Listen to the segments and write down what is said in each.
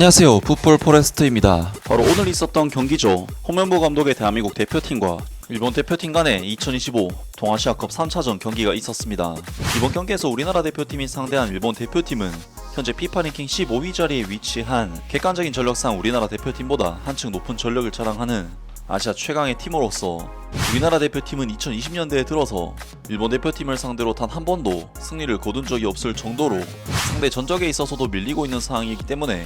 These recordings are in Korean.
안녕하세요, 풋볼 포레스트입니다. 바로 오늘 있었던 경기죠. 홍명보 감독의 대한민국 대표팀과 일본 대표팀 간의 2025 동아시아컵 3차전 경기가 있었습니다. 이번 경기에서 우리나라 대표팀이 상대한 일본 대표팀은 현재 피파 랭킹 15위 자리에 위치한 객관적인 전력상 우리나라 대표팀보다 한층 높은 전력을 자랑하는 아시아 최강의 팀으로서 우리나라 대표팀은 2020년대에 들어서 일본 대표팀을 상대로 단 한 번도 승리를 거둔 적이 없을 정도로 상대 전적에 있어서도 밀리고 있는 상황이기 때문에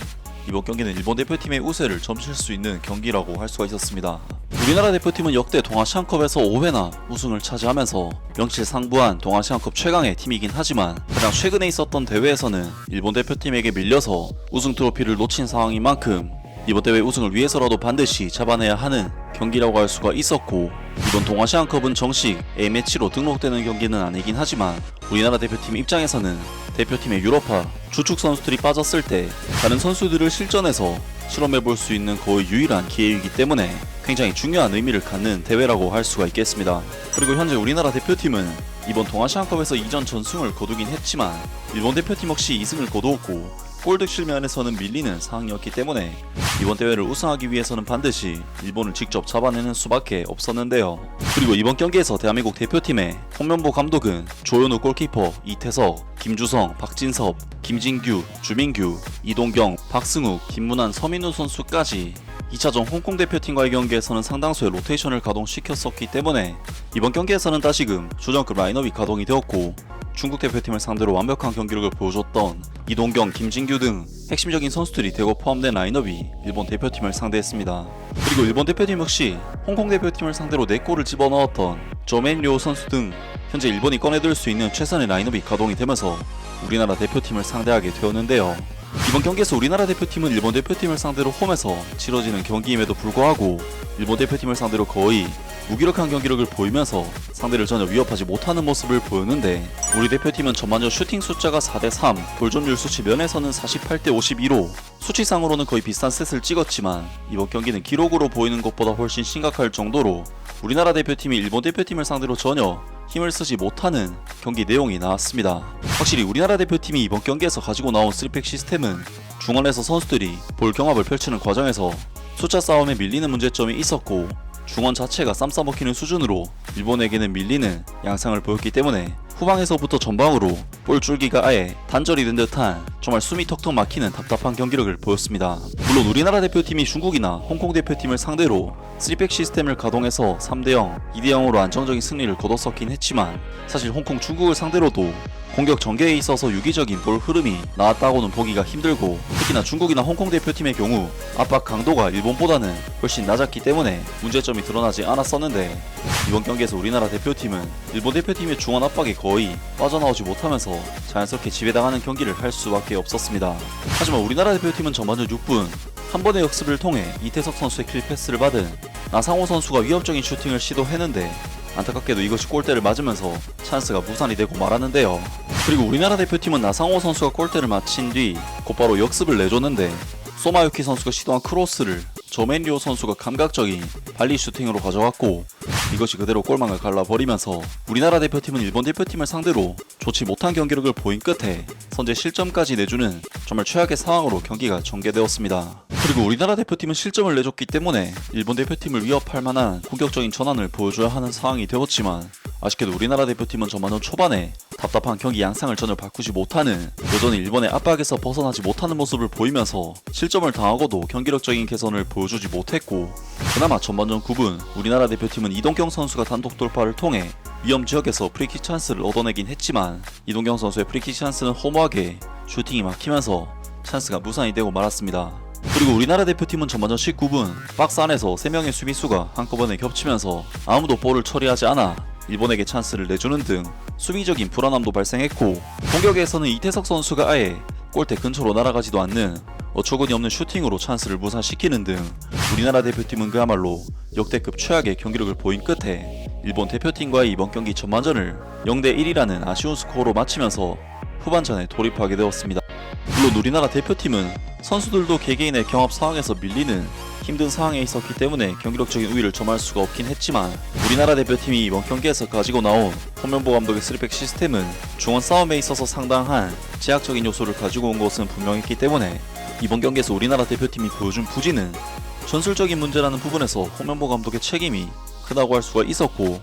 이번 경기는 일본 대표팀의 우세를 점칠 수 있는 경기라고 할 수가 있었습니다. 우리나라 대표팀은 역대 동아시안컵에서 5회나 우승을 차지하면서 명실상부한 동아시안컵 최강의 팀이긴 하지만 가장 최근에 있었던 대회에서는 일본 대표팀에게 밀려서 우승 트로피를 놓친 상황인 만큼 이번 대회 우승을 위해서라도 반드시 잡아내야 하는 경기라고 할 수가 있었고, 이번 동아시안컵은 정식 A매치로 등록되는 경기는 아니긴 하지만 우리나라 대표팀 입장에서는 대표팀의 유럽파 주축 선수들이 빠졌을 때 다른 선수들을 실전에서 실험해 볼 수 있는 거의 유일한 기회이기 때문에 굉장히 중요한 의미를 갖는 대회라고 할 수가 있겠습니다. 그리고 현재 우리나라 대표팀은 이번 동아시안컵에서 이전 전승을 거두긴 했지만 일본 대표팀 역시 2승을 거두었고 골득실 면에서는 밀리는 상황이었기 때문에 이번 대회를 우승하기 위해서는 반드시 일본을 직접 잡아내는 수밖에 없었는데요. 그리고 이번 경기에서 대한민국 대표팀의 홍명보 감독은 조현우 골키퍼, 이태석, 김주성, 박진섭, 김진규, 주민규, 이동경, 박승욱, 김문환, 서민우 선수까지 2차전 홍콩 대표팀과의 경기에서는 상당수의 로테이션을 가동시켰었기 때문에 이번 경기에서는 다시금 주전급 라인업이 가동이 되었고 중국 대표팀을 상대로 완벽한 경기력을 보여줬던 이동경, 김진규 등 핵심적인 선수들이 대거 포함된 라인업이 일본 대표팀을 상대했습니다. 그리고 일본 대표팀 역시 홍콩 대표팀을 상대로 4골을 집어넣었던 조맨료 선수 등 현재 일본이 꺼내들 수 있는 최선의 라인업이 가동이 되면서 우리나라 대표팀을 상대하게 되었는데요. 이번 경기에서 우리나라 대표팀은 일본 대표팀을 상대로 홈에서 치러지는 경기임에도 불구하고 일본 대표팀을 상대로 거의 무기력한 경기력을 보이면서 상대를 전혀 위협하지 못하는 모습을 보였는데, 우리 대표팀은 전반전 슈팅 숫자가 4대3, 볼점률 수치 면에서는 48대52로 수치상으로는 거의 비슷한 셋을 찍었지만 이번 경기는 기록으로 보이는 것보다 훨씬 심각할 정도로 우리나라 대표팀이 일본 대표팀을 상대로 전혀 힘을 쓰지 못하는 경기 내용이 나왔습니다. 확실히 우리나라 대표팀이 이번 경기에서 가지고 나온 3팩 시스템은 중원에서 선수들이 볼 경합을 펼치는 과정에서 숫자 싸움에 밀리는 문제점이 있었고 중원 자체가 쌈 싸먹히는 수준으로 일본에게는 밀리는 양상을 보였기 때문에 후방에서부터 전방으로 볼 줄기가 아예 단절이 된 듯한 정말 숨이 턱턱 막히는 답답한 경기력을 보였습니다. 물론 우리나라 대표팀이 중국이나 홍콩 대표팀을 상대로 3팩 시스템을 가동해서 3대0, 2대0으로 안정적인 승리를 거뒀었긴 했지만 사실 홍콩, 중국을 상대로도 공격 전개에 있어서 유기적인 볼 흐름이 나왔다고는 보기가 힘들고, 특히나 중국이나 홍콩 대표팀의 경우 압박 강도가 일본보다는 훨씬 낮았기 때문에 문제점이 드러나지 않았었는데, 이번 경기에서 우리나라 대표팀은 일본 대표팀의 중원 압박에 거의 빠져나오지 못하면서 자연스럽게 지배당하는 경기를 할 수밖에 없었습니다. 하지만 우리나라 대표팀은 전반전 6분 한 번의 역습을 통해 이태석 선수의 킬 패스를 받은 나상호 선수가 위협적인 슈팅을 시도했는데 안타깝게도 이것이 골대를 맞으면서 찬스가 무산이 되고 말았는데요. 그리고 우리나라 대표팀은 나상호 선수가 골대를 맞힌 뒤 곧바로 역습을 내줬는데 소마유키 선수가 시도한 크로스를 저맨리오 선수가 감각적인 발리 슈팅으로 가져갔고 이것이 그대로 골망을 갈라버리면서 우리나라 대표팀은 일본 대표팀을 상대로 좋지 못한 경기력을 보인 끝에 선제 실점까지 내주는 정말 최악의 상황으로 경기가 전개되었습니다. 그리고 우리나라 대표팀은 실점을 내줬기 때문에 일본 대표팀을 위협할 만한 공격적인 전환을 보여줘야 하는 상황이 되었지만 아쉽게도 우리나라 대표팀은 전반전 초반에 답답한 경기 양상을 전혀 바꾸지 못하는, 여전히 일본의 압박에서 벗어나지 못하는 모습을 보이면서 실점을 당하고도 경기력적인 개선을 보여주지 못했고, 그나마 전반전 9분 우리나라 대표팀은 이동경 선수가 단독 돌파를 통해 위험 지역에서 프리킥 찬스를 얻어내긴 했지만 이동경 선수의 프리킥 찬스는 허무하게 슈팅이 막히면서 찬스가 무산이 되고 말았습니다. 그리고 우리나라 대표팀은 전반전 19분 박스 안에서 3명의 수비수가 한꺼번에 겹치면서 아무도 볼을 처리하지 않아 일본에게 찬스를 내주는 등 수비적인 불안함도 발생했고, 공격에서는 이태석 선수가 아예 골대 근처로 날아가지도 않는 어처구니 없는 슈팅으로 찬스를 무산시키는 등 우리나라 대표팀은 그야말로 역대급 최악의 경기력을 보인 끝에 일본 대표팀과의 이번 경기 전반전을 0대1이라는 아쉬운 스코어로 마치면서 후반전에 돌입하게 되었습니다. 물론 우리나라 대표팀은 선수들도 개개인의 경합 상황에서 밀리는 힘든 상황에 있었기 때문에 경기력적인 우위를 점할 수가 없긴 했지만 우리나라 대표팀이 이번 경기에서 가지고 나온 홍명보 감독의 3팩 시스템은 중원 싸움에 있어서 상당한 제약적인 요소를 가지고 온 것은 분명했기 때문에 이번 경기에서 우리나라 대표팀이 보여준 부진은 전술적인 문제라는 부분에서 홍명보 감독의 책임이 크다고 할 수가 있었고,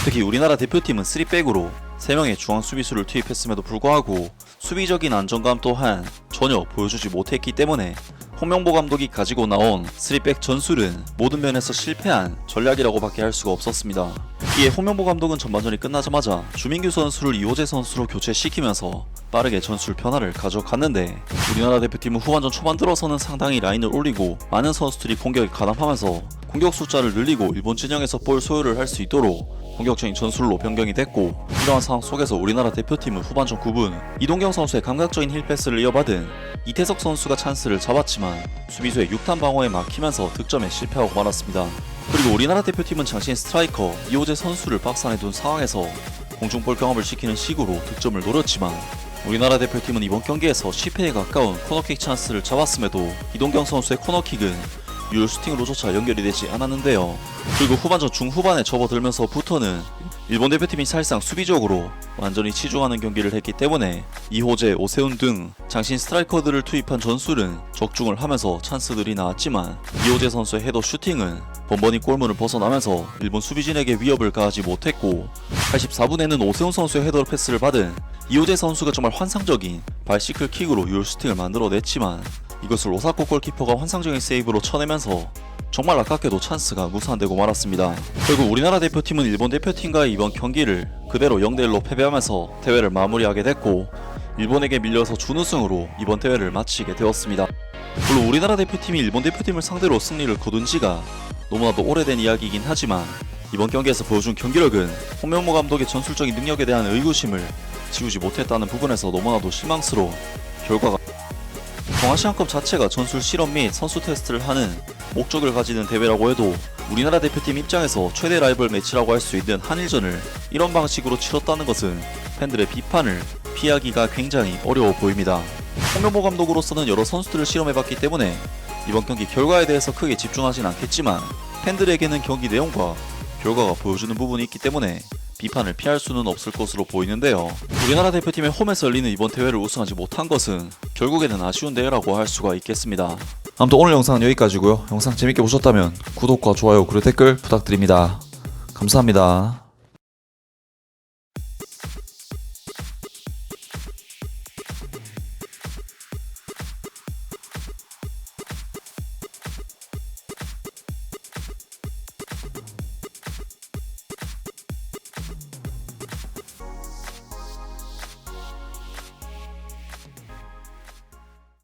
특히 우리나라 대표팀은 3백으로 3명의 중앙 수비수를 투입했음에도 불구하고 수비적인 안정감 또한 전혀 보여주지 못했기 때문에 홍명보 감독이 가지고 나온 3백 전술은 모든 면에서 실패한 전략이라고 밖에 할 수가 없었습니다. 이에 홍명보 감독은 전반전이 끝나자마자 주민규 선수를 이호재 선수로 교체시키면서 빠르게 전술 변화를 가져갔는데, 우리나라 대표팀은 후반전 초반 들어서는 상당히 라인을 올리고 많은 선수들이 공격에 가담하면서 공격 숫자를 늘리고 일본 진영에서 볼 소유를 할 수 있도록 공격적인 전술로 변경이 됐고, 이러한 상황 속에서 우리나라 대표팀은 후반전 9분 이동경 선수의 감각적인 힐패스를 이어받은 이태석 선수가 찬스를 잡았지만 수비수의 6탄 방어에 막히면서 득점에 실패하고 말았습니다. 그리고 우리나라 대표팀은 장신 스트라이커 이호재 선수를 박스 안에 둔 상황에서 공중볼 경험을 시키는 식으로 득점을 노렸지만, 우리나라 대표팀은 이번 경기에서 10회에 가까운 코너킥 찬스를 잡았음에도 이동경 선수의 코너킥은 유효 슈팅으로조차 연결이 되지 않았는데요. 그리고 후반전 중후반에 접어들면서부터는 일본 대표팀이 사실상 수비적으로 완전히 치중하는 경기를 했기 때문에 이호재, 오세훈 등 장신 스트라이커들을 투입한 전술은 적중을 하면서 찬스들이 나왔지만, 이호재 선수의 헤더 슈팅은 번번이 골문을 벗어나면서 일본 수비진에게 위협을 가하지 못했고, 84분에는 오세훈 선수의 헤더 패스를 받은 이호재 선수가 정말 환상적인 바이시클 킥으로 유효 슈팅을 만들어냈지만, 이것을 오사코 골키퍼가 환상적인 세이브로 쳐내면서 정말 아깝게도 찬스가 무산되고 말았습니다. 결국 우리나라 대표팀은 일본 대표팀과의 이번 경기를 그대로 0대1로 패배하면서 대회를 마무리하게 됐고, 일본에게 밀려서 준우승으로 이번 대회를 마치게 되었습니다. 물론 우리나라 대표팀이 일본 대표팀을 상대로 승리를 거둔 지가 너무나도 오래된 이야기이긴 하지만, 이번 경기에서 보여준 경기력은 홍명보 감독의 전술적인 능력에 대한 의구심을 지우지 못했다는 부분에서 너무나도 실망스러운 결과가. 동아시안컵 자체가 전술 실험 및 선수 테스트를 하는 목적을 가지는 대회라고 해도 우리나라 대표팀 입장에서 최대 라이벌 매치라고 할 수 있는 한일전을 이런 방식으로 치렀다는 것은 팬들의 비판을 피하기가 굉장히 어려워 보입니다. 홍명보 감독으로서는 여러 선수들을 실험해봤기 때문에 이번 경기 결과에 대해서 크게 집중하진 않겠지만, 팬들에게는 경기 내용과 결과가 보여주는 부분이 있기 때문에 비판을 피할 수는 없을 것으로 보이는데요. 우리나라 대표팀의 홈에서 열리는 이번 대회를 우승하지 못한 것은 결국에는 아쉬운 대회라고 할 수가 있겠습니다. 아무튼 오늘 영상은 여기까지고요. 영상 재밌게 보셨다면 구독과 좋아요 그리고 댓글 부탁드립니다. 감사합니다.